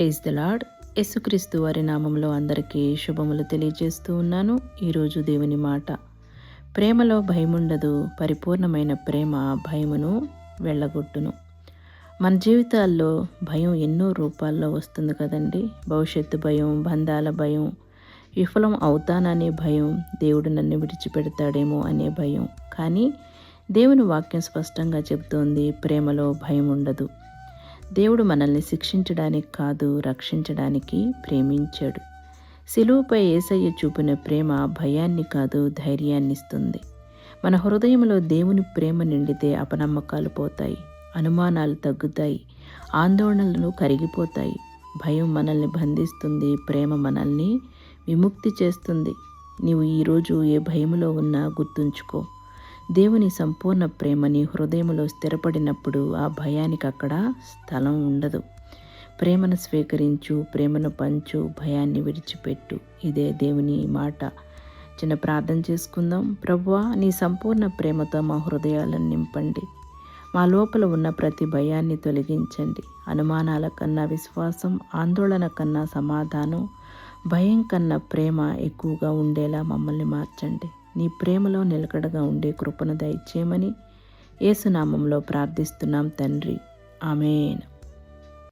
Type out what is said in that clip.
Praise the lord. యేసుక్రీస్తు వారి నామంలో అందరికీ శుభములు తెలియజేస్తూ ఉన్నాను. ఈరోజు దేవుని మాట, ప్రేమలో భయముండదు, పరిపూర్ణమైన ప్రేమ భయమును వెళ్ళగొట్టును. మన జీవితాల్లో భయం ఎన్నో రూపాల్లో వస్తుంది కదండి. భవిష్యత్తు భయం, బంధాల భయం, విఫలం అవుతాననే భయం, దేవుడు నన్ను విడిచిపెడతాడేమో అనే భయం. కానీ దేవుని వాక్యం స్పష్టంగా చెబుతోంది, ప్రేమలో భయం ఉండదు. దేవుడు మనల్ని శిక్షించడానికి కాదు, రక్షించడానికి ప్రేమించాడు. శిలువపై యేసయ్య చూపిన ప్రేమ భయాన్ని కాదు, ధైర్యాన్ని ఇస్తుంది. మన హృదయంలో దేవుని ప్రేమ నిండితే అపనమ్మకాలు పోతాయి, అనుమానాలు తగ్గుతాయి, ఆందోళనలు కరిగిపోతాయి. భయం మనల్ని బంధిస్తుంది, ప్రేమ మనల్ని విముక్తి చేస్తుంది. నీవు ఈరోజు ఏ భయములో ఉన్నా గుర్తుంచుకో, దేవుని సంపూర్ణ ప్రేమని హృదయంలో స్థిరపడినప్పుడు ఆ భయానికి అక్కడ స్థలం ఉండదు. ప్రేమను స్వీకరించు, ప్రేమను పంచు, భయాన్ని విడిచిపెట్టు. ఇదే దేవుని మాట. చిన్న ప్రార్థన చేసుకుందాం. ప్రభువా, నీ సంపూర్ణ ప్రేమతో మా హృదయాలను నింపండి. మా లోపల ఉన్న ప్రతి భయాన్ని తొలగించండి. అనుమానాల కన్నా విశ్వాసం, ఆందోళన కన్నా సమాధానం, భయం కన్నా ప్రేమ ఎక్కువగా ఉండేలా మమ్మల్ని మార్చండి. నీ ప్రేమలో నిలకడగా ఉండే కృపను దయచేయమని యేసు నామంలో ప్రార్థిస్తున్నాం తండ్రి. ఆమేన్.